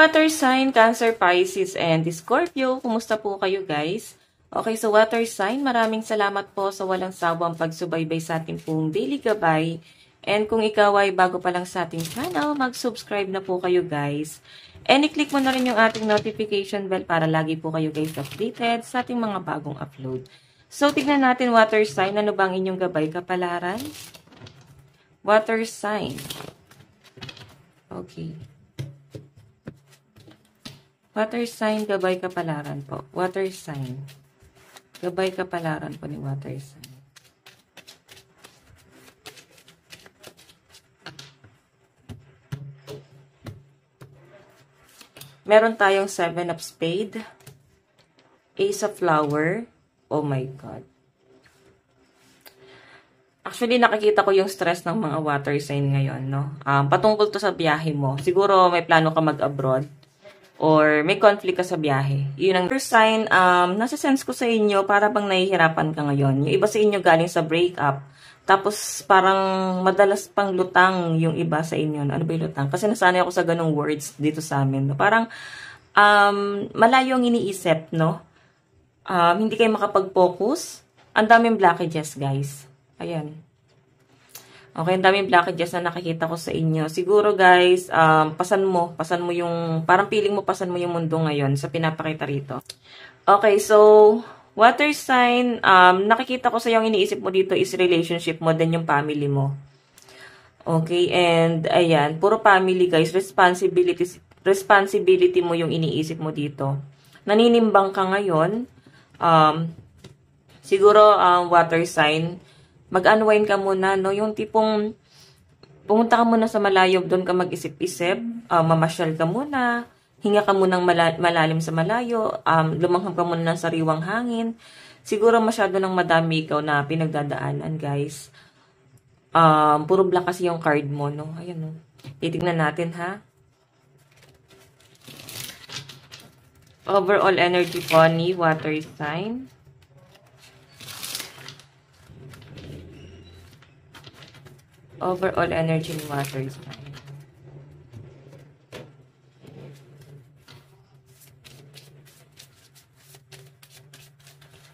water sign, Cancer, Pisces, and Scorpio. Kumusta po kayo guys? Okay, so water sign, maraming salamat po sa walang sawang pagsubaybay sa ating pong daily gabay. And kung ikaw ay bago pa lang sa ating channel, mag-subscribe na po kayo guys. And i-click mo na rin yung ating notification bell para lagi po kayo guys updated sa ating mga bagong upload. So, tignan natin water sign. Ano bang inyong gabay kapalaran? Water sign. Okay. Water sign, gabay kapalaran po. Water sign. Gabay kapalaran po ni water sign. Meron tayong 7 of spade. Ace of flower. Oh my God. Actually, nakikita ko yung stress ng mga water sign ngayon, no? Patungkol to sa biyahe mo. Siguro may plano ka mag-abroad. Or may conflict ka sa biyahe. Yun ang first sign, nasa-sense ko sa inyo, para bang nahihirapan ka ngayon. Yung iba sa inyo galing sa breakup. Tapos parang madalas pang lutang yung iba sa inyo. Ano ba yung lutang? Kasi nasanay ako sa ganong words dito sa amin. No? Parang malayo ang iniisip, no? Hindi kayo makapag-focus. Ang daming blockages, guys. Ayan. Okay, ang daming blockages na nakikita ko sa inyo. Siguro guys, pasan mo yung, parang feeling mo pasan mo yung mundo ngayon sa pinapakita rito. Okay, so, water sign, nakikita ko sa yung iniisip mo dito is relationship mo, then yung family mo. Okay, and ayan, puro family guys, responsibility mo yung iniisip mo dito. Naninimbang ka ngayon, siguro water sign, mag-unwind ka muna, no? Yung tipong pumunta ka muna sa malayo, doon ka mag-isip-isip, mamasyal ka muna, hinga ka munang malalim sa malayo, lumanghap ka muna ng sariwang hangin. Siguro masyado nang madami ikaw na pinagdadaanan, guys. Puro black kasi yung card mo, no? Ayan, no? Titignan natin, ha? Overall energy po ni water sign. Overall energy ni water sign.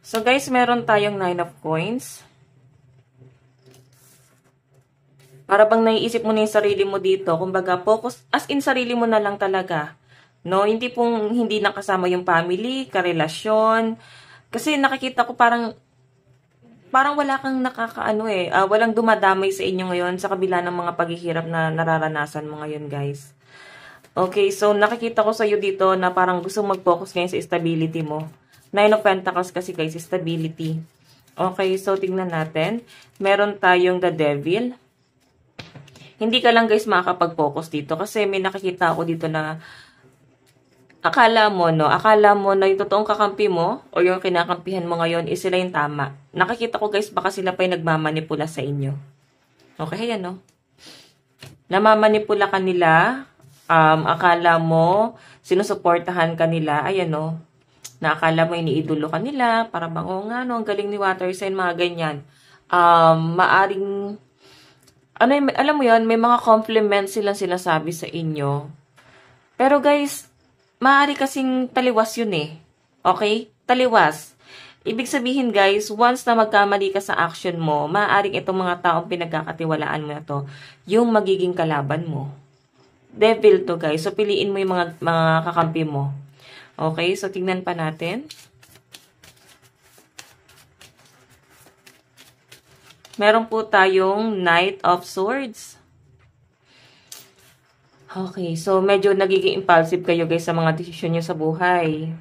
So guys, meron tayong 9 of coins. Para bang naiisip mo na yung sarili mo dito. Kumbaga, focus, as in sarili mo na lang talaga. No, hindi pong hindi nakasama yung family, karelasyon. Kasi nakikita ko parang wala kang walang dumadamay sa inyo ngayon sa kabila ng mga paghihirap na nararanasan mo ngayon, guys. Okay, so nakikita ko sa iyo dito na parang gusto mag-focus ngayon sa stability mo. 9 of Pentacles kasi guys, stability. Okay, so tingnan natin. Meron tayong the Devil. Hindi ka lang guys makakapag-focus dito kasi may nakikita ako dito na akala mo na yung totoong kakampi mo o yung kinakampihan mo ngayon is sila yung tama. Nakikita ko guys, baka sila pa yung nagmamanipula sa inyo. Okay, yan no? Namamanipula ka nila, akala mo, sinusuportahan ka nila, ayan no? Na akala mo iniidolo ka nila, para bang, oh nga no, ang galing ni water sign, mga ganyan. Maaring, alam mo yan, may mga compliments silang sinasabi sa inyo. Pero guys, maaari kasing taliwas yun eh. Okay? Taliwas. Ibig sabihin guys, once na magkamali ka sa action mo, maaaring itong mga taong pinagkakatiwalaan mo na to, yung magiging kalaban mo. Devil to guys. So, piliin mo yung mga kakampi mo. Okay? So, tingnan pa natin. Meron po tayong Knight of Swords. Okay, so medyo nagiging impulsive kayo guys sa mga desisyon nyo sa buhay.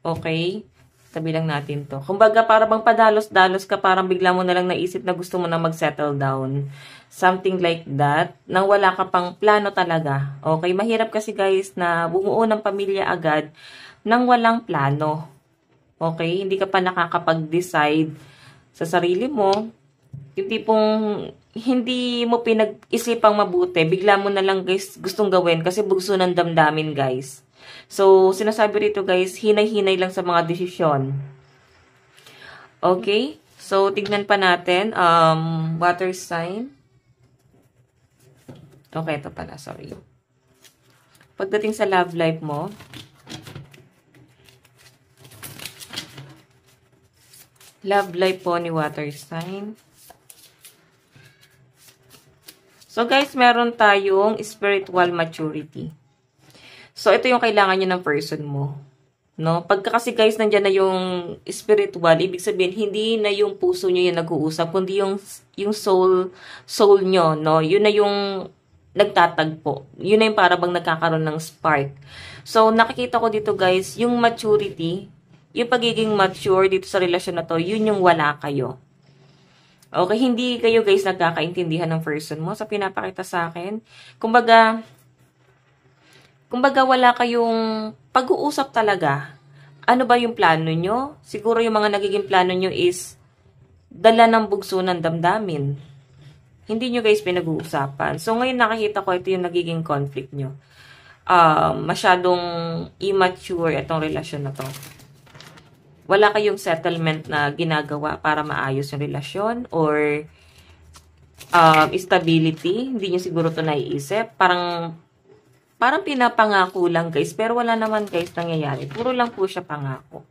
Okay? Tabi lang natin to. Kumbaga, para bang padalos-dalos ka, parang bigla mo na lang naisip na gusto mo na mag-settle down. Something like that. Nang wala ka pang plano talaga. Okay? Mahirap kasi guys na bumuo ng pamilya agad nang walang plano. Okay? Hindi ka pa nakakapag-decide sa sarili mo. Yung tipong hindi mo pinag-isipang mabuti, bigla mo na lang guys gustong gawin kasi bugso ng damdamin guys. So, sinasabi rito guys, hinay-hinay lang sa mga desisyon. Okay? So, tignan pa natin, water sign. Okay, ito pala, sorry. Pagdating sa love life mo, love life po ni water sign. So guys, meron tayong spiritual maturity. So ito yung kailangan nyo ng person mo. No? Pagka kasi guys, nandyan na yung spiritual, ibig sabihin, hindi na yung puso nyo yung nag-uusap, kundi yung soul nyo, no? Yun na yung nagtatagpo. Yun na yung para bang nagkakaroon ng spark. So, nakikita ko dito guys, yung maturity, yung pagiging mature dito sa relasyon na to, yun yung wala kayo. Okay, hindi kayo guys nagkakaintindihan ng person mo sa pinapakita sa akin. Kumbaga wala kayong pag-uusap talaga. Ano ba yung plano nyo? Siguro yung mga nagiging plano nyo is dala ng bugso ng damdamin. Hindi nyo guys pinag-uusapan. So ngayon nakikita ko ito yung nagiging conflict nyo. Masyadong immature itong relasyon na to. Wala kayong settlement na ginagawa para maayos yung relasyon or stability. Hindi nyo siguro ito naiisip. Parang pinapangako lang guys, pero wala naman guys nangyayari. Puro lang po siya pangako.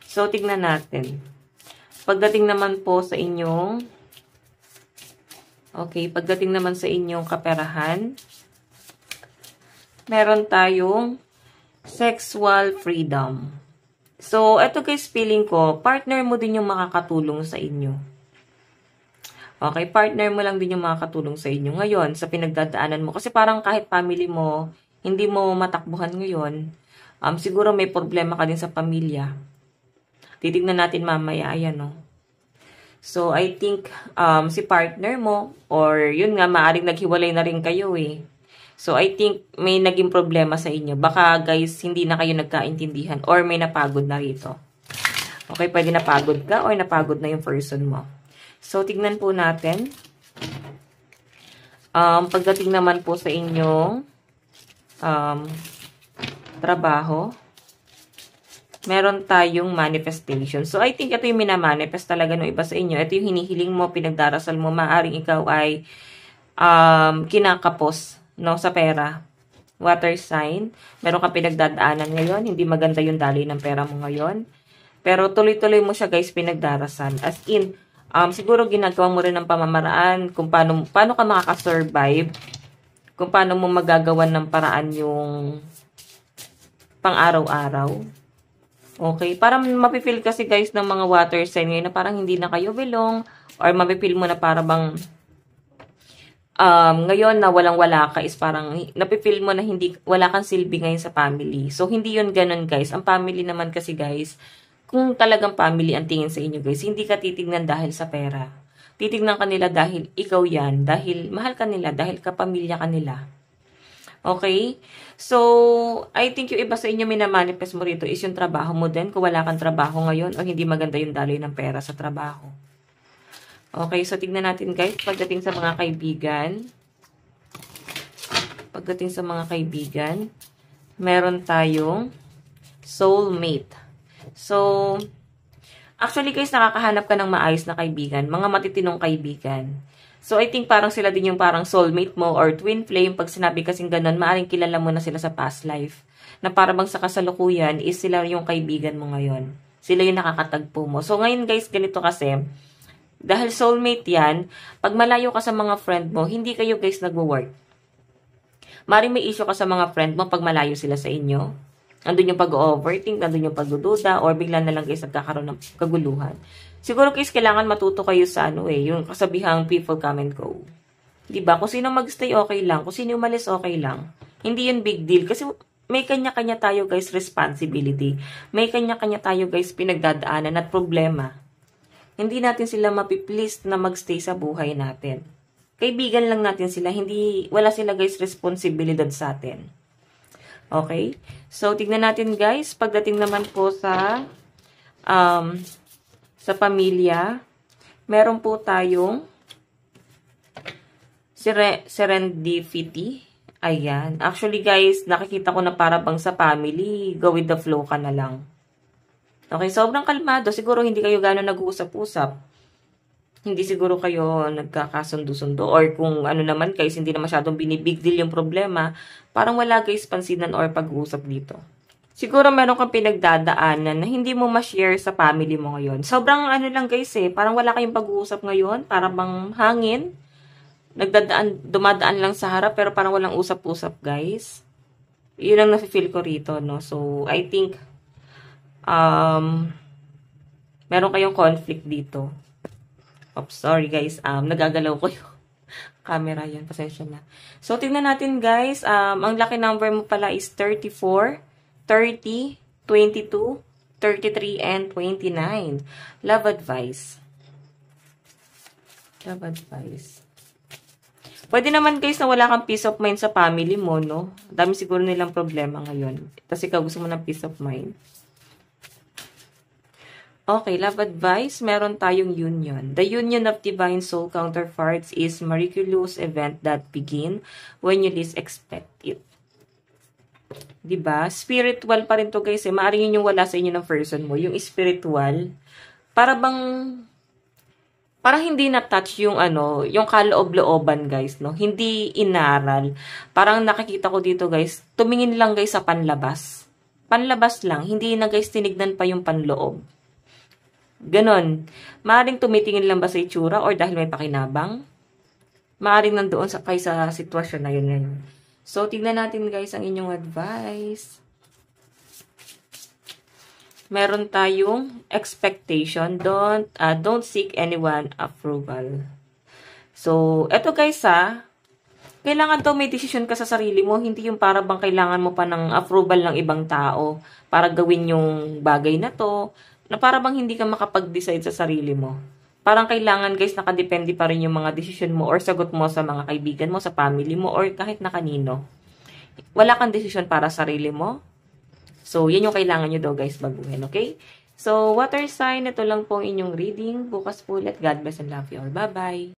So, tignan natin. Pagdating naman po sa inyong, pagdating naman sa inyong kaperahan, meron tayong sexual freedom. So, eto guys, feeling ko, partner mo din yung makakatulong sa inyo. Okay, partner mo lang din yung makakatulong sa inyo ngayon sa pinagdadaanan mo. Kasi parang kahit family mo, hindi mo matakbuhan ngayon, siguro may problema ka din sa pamilya. Titignan natin mamaya, ayan no. So, I think si partner mo, or yun nga, maaring naghiwalay na rin kayo eh. So, I think may naging problema sa inyo. Baka guys, hindi na kayo nagkaintindihan or may napagod na rito. Okay, pwede napagod ka or napagod na yung person mo. So, tignan po natin. Pagdating naman po sa inyong trabaho, meron tayong manifestation. So, I think ito yung minamanifest talaga ng iba sa inyo. Ito yung hinihiling mo, pinagdarasal mo. Maaring ikaw ay kinakapos no, sa pera. Water sign. Meron kang pinagdadaanan ngayon. Hindi maganda yung daloy ng pera mo ngayon. Pero tuloy-tuloy mo siya guys pinagdarasal. As in, siguro ginagawa mo rin ng pamamaraan kung paano ka makakasurvive, kung paano mo magagawan ng paraan yung pang-araw-araw. Okay? Parang mapifeel kasi guys ng mga water sign ngayon na parang hindi na kayo belong or mapifeel mo na parang bang ngayon na walang-wala ka is parang napifeel mo na wala kang silbi ngayon sa family. So, hindi yun ganun guys. Ang family naman kasi guys, kung talagang family ang tingin sa inyo guys, hindi ka titignan dahil sa pera. Titignan ka nila dahil ikaw yan, dahil mahal ka nila, dahil kapamilya ka nila. Okay? So, I think yung iba sa inyo minamanifest mo rito is yung trabaho mo din. Kung wala kang trabaho ngayon o hindi maganda yung daloy ng pera sa trabaho. Okay, so tignan natin guys, pagdating sa mga kaibigan. Pagdating sa mga kaibigan, meron tayong soulmate. So, actually guys, nakakahanap ka ng maayos na kaibigan, mga matitinong kaibigan. So, I think parang sila din yung parang soulmate mo or twin flame. Pag sinabi kasing ganun, maaaring kilala mo na sila sa past life. Na parang sa kasalukuyan is sila yung kaibigan mo ngayon. Sila yung nakakatagpo mo. So, ngayon guys, ganito kasi, dahil soulmate yan, pag malayo ka sa mga friend mo, hindi kayo guys nagwo-work. Maaaring may issue ka sa mga friend mo pag malayo sila sa inyo. Andun yung pag-overthink, andun yung pagdududa, or bigla na lang guys nagkakaroon ng kaguluhan. Siguro guys, kailangan matuto kayo sa yung kasabihang people come and go. Diba? Kung sino mag-stay, okay lang. Kung sino umalis, okay lang. Hindi yun big deal. Kasi may kanya-kanya tayo guys responsibility. May kanya-kanya tayo guys pinagdadaanan at problema. Hindi natin sila mapiplease na magstay sa buhay natin. Kaibigan lang natin sila. Wala sila guys responsibilidad sa atin. Okay? So, tignan natin guys. Pagdating naman po sa pamilya, meron po tayong serendipity. Ayan. Actually guys, nakikita ko na para bang sa family, go with the flow ka na lang. Okay, sobrang kalmado. Siguro hindi kayo gano'n nag-uusap-usap. hindi siguro kayo nagkakasundo-sundo or kung ano naman guys, hindi na masyadong binibig deal yung problema, parang wala guys pansinan or pag-uusap dito. Siguro meron kang pinagdadaanan na hindi mo ma-share sa family mo ngayon. Sobrang ano lang guys parang wala kayong pag-uusap ngayon, parang bang hangin, dumadaan lang sa harap pero parang walang usap-usap guys. Yun ang nafe-feel ko rito, no? So, I think, meron kayong conflict dito. Oops, sorry guys. Nagagalaw ko yung camera yan. Pasensya na. So, tingnan natin guys. Ang lucky number mo pala is 34, 30, 22, 33, and 29. Love advice. Love advice. Pwede naman guys na wala kang peace of mind sa family mo, no? Dami siguro nilang problema ngayon. Tapos ikaw gusto mo ng peace of mind. Okay, love advice. Meron tayong union. The union of divine soul counterparts is miraculous event that begin when you least expect it. Diba? Spiritual pa rin to guys. Maaaring yun yung wala sa inyo ng person mo. Yung spiritual. Parang hindi na-touch yung yung kaloob-looban guys, no? Hindi inaral. Parang nakikita ko dito guys, tumingin lang guys sa panlabas. Panlabas lang. Hindi na guys tinignan pa yung panloob. Ganon. Maaring tumitingin lang ba sa itsura or dahil may pakinabang? Maaring nandoon kay sa sitwasyon na yun ngayon. So, tignan natin guys ang inyong advice. Meron tayong expectation. Don't seek anyone approval. So, eto guys kailangan to may decision ka sa sarili mo. Hindi yung para bang kailangan mo pa ng approval ng ibang tao para gawin yung bagay na to. Na para bang hindi ka makapag-decide sa sarili mo. Parang kailangan guys nakadepende pa rin yung mga decision mo or sagot mo sa mga kaibigan mo, sa family mo, or kahit na kanino. Wala kang decision para sa sarili mo. So, yan yung kailangan nyo daw guys baguhin, okay? So, water sign, ito lang po inyong reading. Bukas po ulit. God bless and love you all. Bye-bye!